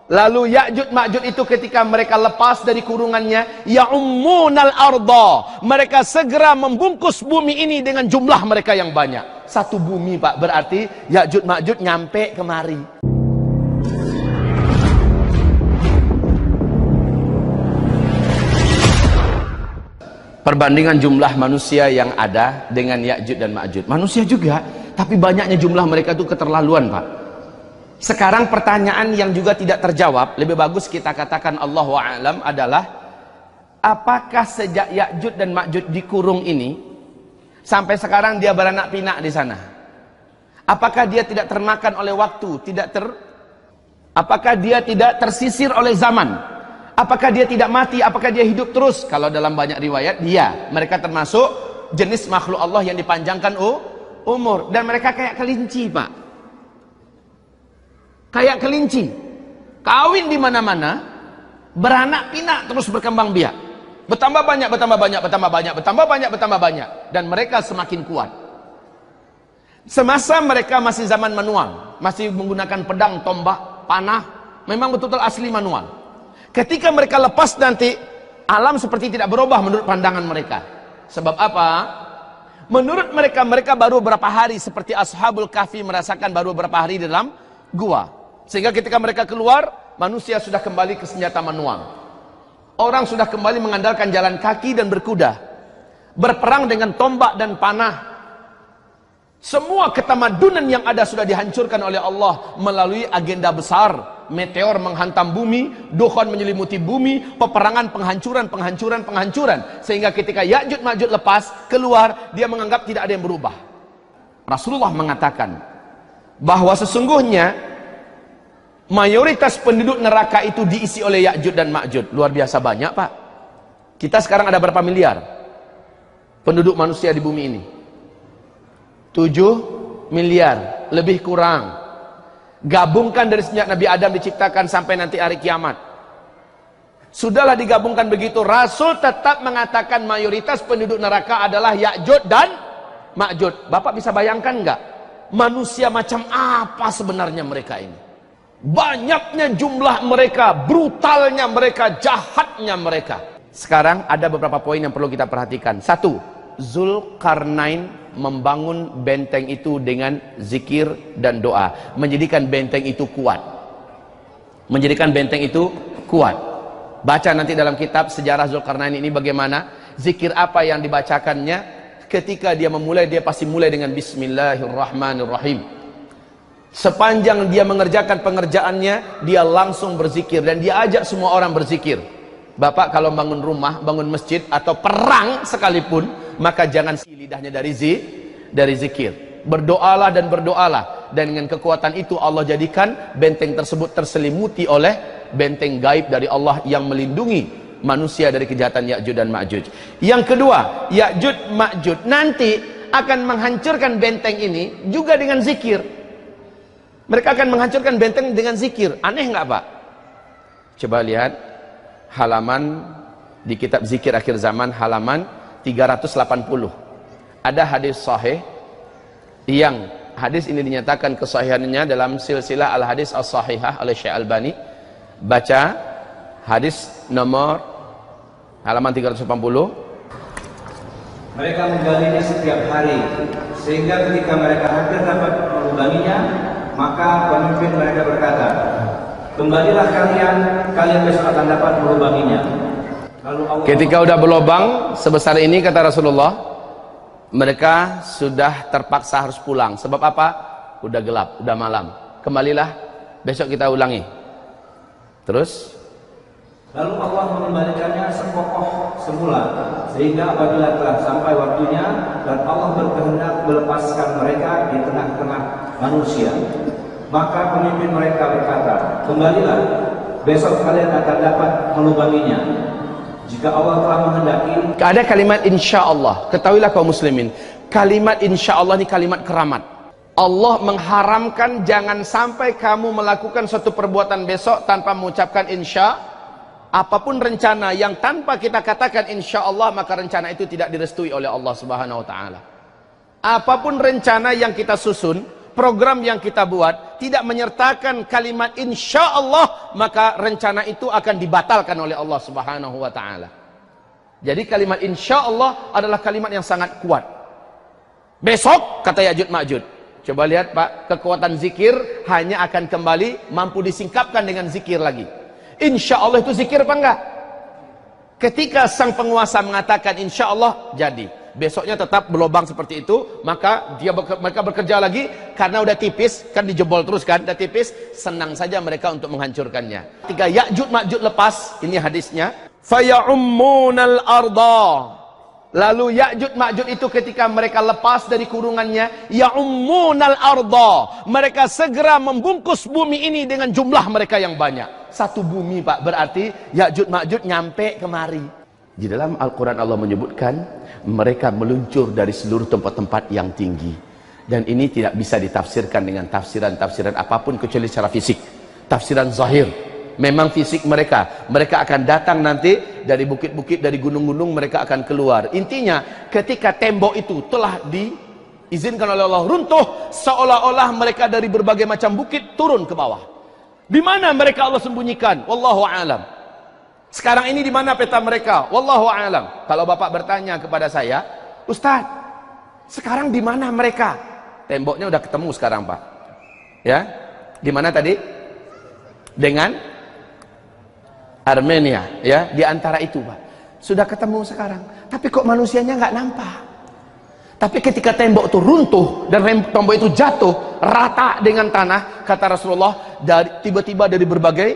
Lalu Ya'juj Ma'juj itu ketika mereka lepas dari kurungannya, ya'ummunal arda, mereka segera membungkus bumi ini dengan jumlah mereka yang banyak. Satu bumi, Pak, berarti Ya'juj Ma'juj nyampe kemari. Perbandingan jumlah manusia yang ada dengan Ya'juj dan Ma'juj. Manusia juga, tapi banyaknya jumlah mereka itu keterlaluan, Pak. Sekarang pertanyaan yang juga tidak terjawab, lebih bagus kita katakan Allahu a'lam, adalah apakah sejak Ya'juj dan Ma'juj dikurung ini sampai sekarang dia beranak pinak di sana? Apakah dia tidak termakan oleh waktu, apakah dia tidak tersisir oleh zaman? Apakah dia tidak mati? Apakah dia hidup terus? Kalau dalam banyak riwayat, mereka termasuk jenis makhluk Allah yang dipanjangkan umur, dan mereka kayak kelinci, Pak. Kayak kelinci, kawin di mana-mana, beranak pinak terus berkembang biak, bertambah banyak, bertambah banyak, dan mereka semakin kuat. Semasa mereka masih zaman manual, masih menggunakan pedang, tombak, panah, memang betul-betul asli manual. Ketika mereka lepas nanti, alam seperti tidak berubah menurut pandangan mereka. Sebab apa? Menurut mereka, mereka baru berapa hari, seperti Ashabul Kahfi merasakan baru berapa hari di dalam gua. Sehingga ketika mereka keluar, manusia sudah kembali ke senjata manual. Orang sudah kembali mengandalkan jalan kaki dan berkuda, berperang dengan tombak dan panah. Semua ketamadunan yang ada sudah dihancurkan oleh Allah melalui agenda besar. Meteor menghantam bumi, dukhan menyelimuti bumi, peperangan, penghancuran. Sehingga ketika Ya'juj Ma'juj lepas, keluar, dia menganggap tidak ada yang berubah. Rasulullah mengatakan bahwa sesungguhnya mayoritas penduduk neraka itu diisi oleh Ya'juj dan Ma'juj. Luar biasa banyak, Pak. Kita sekarang ada berapa miliar penduduk manusia di bumi ini? 7 miliar, lebih kurang. Gabungkan dari sejak Nabi Adam diciptakan sampai nanti hari kiamat. Sudahlah digabungkan begitu, Rasul tetap mengatakan mayoritas penduduk neraka adalah Ya'juj dan Ma'juj. Bapak bisa bayangkan nggak? Manusia macam apa sebenarnya mereka ini? Banyaknya jumlah mereka, brutalnya mereka, jahatnya mereka. Sekarang ada beberapa poin yang perlu kita perhatikan. 1. Zulkarnain membangun benteng itu dengan zikir dan doa, menjadikan benteng itu kuat. Baca nanti dalam kitab sejarah Zulkarnain ini bagaimana zikir apa yang dibacakannya. Ketika dia memulai, dia pasti mulai dengan Bismillahirrahmanirrahim. Sepanjang dia mengerjakan pengerjaannya, dia langsung berzikir, dan dia ajak semua orang berzikir. Bapak kalau bangun rumah, bangun masjid, atau perang sekalipun, maka jangan lidahnya dari zikir. Berdoalah dan berdoalah, dan dengan kekuatan itu Allah jadikan benteng tersebut terselimuti oleh benteng gaib dari Allah yang melindungi manusia dari kejahatan Ya'juj dan Ma'juj. Yang kedua, Ya'juj Ma'juj nanti akan menghancurkan benteng ini juga dengan zikir. Mereka akan menghancurkan benteng dengan zikir. Aneh nggak, Pak? Coba lihat halaman di kitab Zikir Akhir Zaman, halaman 380. Ada hadis sahih yang hadis ini dinyatakan kesahihannya dalam silsilah al-hadis as-sahihah oleh Syekh Albani. Baca hadis nomor halaman 380. Mereka menggalinya setiap hari, sehingga ketika mereka hampir dapat melubanginya, maka pemimpin mereka berkata, kembalilah kalian besok akan dapat melubanginya. Lalu ketika udah berlubang sebesar ini, kata Rasulullah, mereka sudah terpaksa harus pulang. Sebab apa? Udah gelap, udah malam. Kembalilah, besok kita ulangi. Terus lalu Allah mengembalikannya sekokoh semula, sehingga apabila telah sampai waktunya dan Allah berkehendak melepaskan mereka di tengah-tengah manusia, maka pemimpin mereka berkata, kembalilah, besok kalian akan dapat melubanginya. Jika Allah telah menghendaki. Ada kalimat insya Allah. Ketahuilah kaum muslimin, kalimat insya Allah ini kalimat keramat. Allah mengharamkan jangan sampai kamu melakukan suatu perbuatan besok tanpa mengucapkan insya. Apapun rencana yang tanpa kita katakan insya Allah, maka rencana itu tidak direstui oleh Allah Subhanahu wa ta'ala. Apapun rencana yang kita susun, program yang kita buat tidak menyertakan kalimat insya Allah, maka rencana itu akan dibatalkan oleh Allah Subhanahu wa Ta'ala. Jadi kalimat insya Allah adalah kalimat yang sangat kuat. Besok kata Ya'juj Ma'juj, coba lihat Pak, kekuatan zikir hanya akan kembali mampu disingkapkan dengan zikir lagi. Insya Allah itu zikir apa enggak? Ketika sang penguasa mengatakan insya Allah, jadi besoknya tetap berlobang seperti itu, maka mereka bekerja lagi karena udah tipis, kan dijebol terus kan, udah tipis, senang saja mereka untuk menghancurkannya. Ketika Ya'juj Ma'juj lepas, ini hadisnya, faya'ummunal arda. Lalu Ya'juj Ma'juj itu ketika mereka lepas dari kurungannya, ya'ummunal arda, mereka segera membungkus bumi ini dengan jumlah mereka yang banyak. Satu bumi Pak, berarti Ya'juj Ma'juj nyampe kemari. Di dalam Al-Quran Allah menyebutkan mereka meluncur dari seluruh tempat-tempat yang tinggi, dan ini tidak bisa ditafsirkan dengan tafsiran-tafsiran apapun kecuali secara fisik, tafsiran zahir. Memang fisik mereka akan datang nanti dari bukit-bukit, dari gunung-gunung, mereka akan keluar. Intinya ketika tembok itu telah diizinkan oleh Allah runtuh, seolah-olah mereka dari berbagai macam bukit turun ke bawah. Di mana mereka Allah sembunyikan? Wallahu a'lam. Sekarang ini di mana peta mereka? Wallahu a'lam. Kalau Bapak bertanya kepada saya, Ustaz, sekarang di mana mereka? Temboknya udah ketemu sekarang Pak. Ya, di mana tadi? Dengan Armenia, ya, di antara itu Pak. Sudah ketemu sekarang. Tapi kok manusianya nggak nampak? Tapi ketika tembok itu runtuh dan tembok itu jatuh rata dengan tanah, kata Rasulullah, tiba-tiba dari berbagai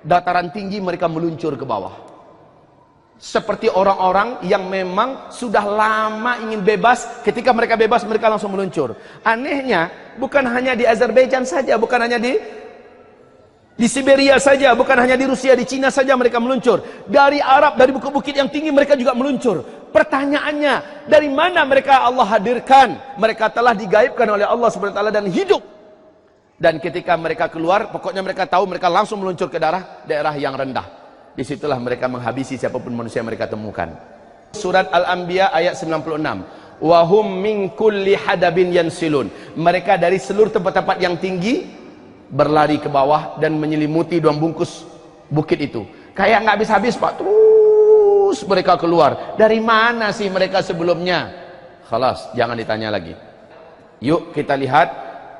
dataran tinggi mereka meluncur ke bawah. Seperti orang-orang yang memang sudah lama ingin bebas, ketika mereka bebas mereka langsung meluncur. Anehnya bukan hanya di Azerbaijan saja, bukan hanya di Siberia saja, bukan hanya di Rusia, di Cina saja mereka meluncur. Dari Arab, dari bukit-bukit yang tinggi mereka juga meluncur. Pertanyaannya, dari mana mereka Allah hadirkan? Mereka telah digaibkan oleh Allah SWT dan hidup. Dan ketika mereka keluar, pokoknya mereka tahu, mereka langsung meluncur ke daerah yang rendah. Disitulah mereka menghabisi siapapun manusia yang mereka temukan. Surat Al-Anbiya ayat 96. Wahum min kulli hadabin yansilun. Mereka dari seluruh tempat-tempat yang tinggi berlari ke bawah dan menyelimuti dua bungkus bukit itu. Kayak nggak habis-habis Pak, terus mereka keluar. Dari mana sih mereka sebelumnya? Khalas, jangan ditanya lagi. Yuk kita lihat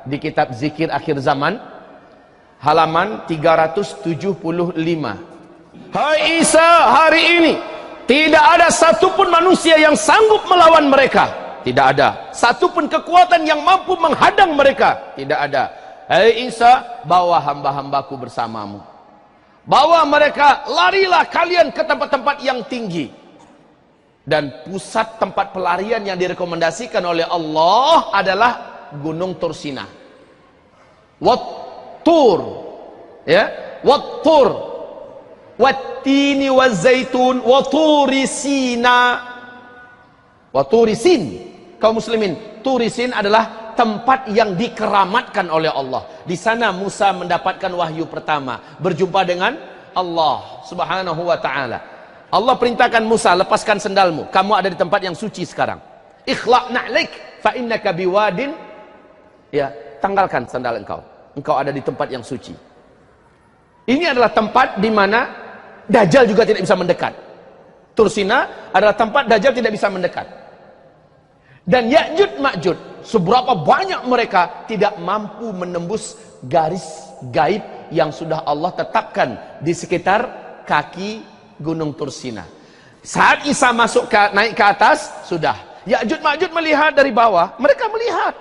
di kitab Zikir Akhir Zaman, halaman 375. Hai Isa, hari ini tidak ada satupun manusia yang sanggup melawan mereka. Tidak ada satupun kekuatan yang mampu menghadang mereka. Tidak ada. Hai Isa, bawa hamba-hambaku bersamamu. Bawa mereka, larilah kalian ke tempat-tempat yang tinggi. Dan pusat tempat pelarian yang direkomendasikan oleh Allah adalah Gunung Tursina. Wat-Tur, ya, Wat-Tur, Wat-Tini Waz-Zaitun, Wa-Turi-Sina. Wa-Turi-Sin. Kaum muslimin, Turi-Sin adalah tempat yang dikeramatkan oleh Allah. Di sana Musa mendapatkan wahyu pertama, berjumpa dengan Allah Subhanahu wa Ta'ala. Allah perintahkan Musa, lepaskan sendalmu, kamu ada di tempat yang suci sekarang. Ikhlaq na'lik fa innaka biwadin, ya, tanggalkan sandal engkau ada di tempat yang suci. Ini adalah tempat di mana Dajjal juga tidak bisa mendekat. Tursina adalah tempat Dajjal tidak bisa mendekat. Dan Ya'juj Ma'juj, seberapa banyak mereka tidak mampu menembus garis gaib yang sudah Allah tetapkan di sekitar kaki Gunung Tursina. Saat Isa naik ke atas, sudah. Ya'juj Ma'juj melihat dari bawah, mereka melihat.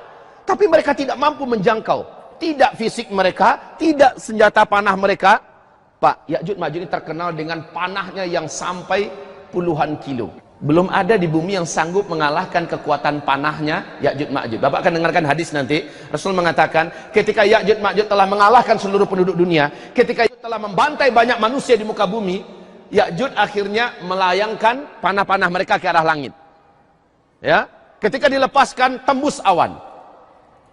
Tapi mereka tidak mampu menjangkau. Tidak fisik mereka, tidak senjata panah mereka. Pak, Ya'juj Ma'juj ini terkenal dengan panahnya yang sampai puluhan kilo. Belum ada di bumi yang sanggup mengalahkan kekuatan panahnya Ya'juj Ma'juj. Bapak akan dengarkan hadis nanti. Rasul mengatakan, ketika Ya'juj Ma'juj telah mengalahkan seluruh penduduk dunia, ketika telah membantai banyak manusia di muka bumi, Ya'juj akhirnya melayangkan panah-panah mereka ke arah langit. Ya, ketika dilepaskan tembus awan.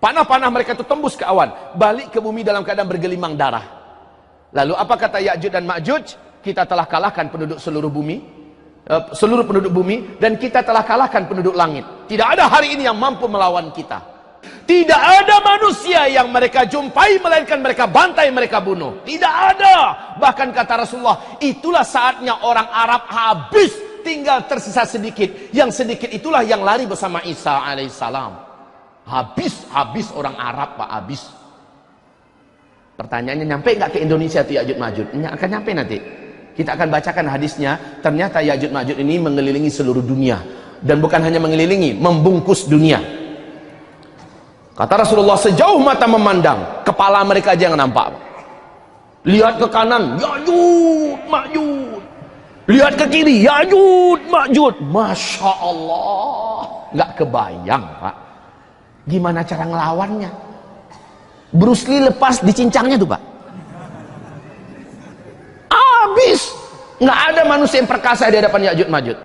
Panah-panah mereka itu tembus ke awan, balik ke bumi dalam keadaan bergelimang darah. Lalu apa kata Ya'juj dan Ma'juj? Kita telah kalahkan penduduk seluruh bumi. Dan kita telah kalahkan penduduk langit. Tidak ada hari ini yang mampu melawan kita. Tidak ada manusia yang mereka jumpai melainkan mereka bantai, mereka bunuh. Tidak ada. Bahkan kata Rasulullah, itulah saatnya orang Arab habis, tinggal tersisa sedikit. Yang sedikit itulah yang lari bersama Isa alaihissalam. Habis orang Arab, Pak, habis. Pertanyaannya, nyampe nggak ke Indonesia tuh Ya'juj Ma'juj? Akan nyampe nanti. Kita akan bacakan hadisnya. Ternyata Ya'juj Ma'juj ini mengelilingi seluruh dunia. Dan bukan hanya mengelilingi, membungkus dunia. Kata Rasulullah, sejauh mata memandang, kepala mereka aja yang nampak. Lihat ke kanan, Ya'juj Ma'juj. Lihat ke kiri, Ya'juj Ma'juj. Masya Allah, nggak kebayang, Pak. Gimana cara ngelawannya? Bruce Lee lepas dicincangnya tuh, Pak. Habis. Nggak ada manusia yang perkasa di hadapan Ya'juj Ma'juj.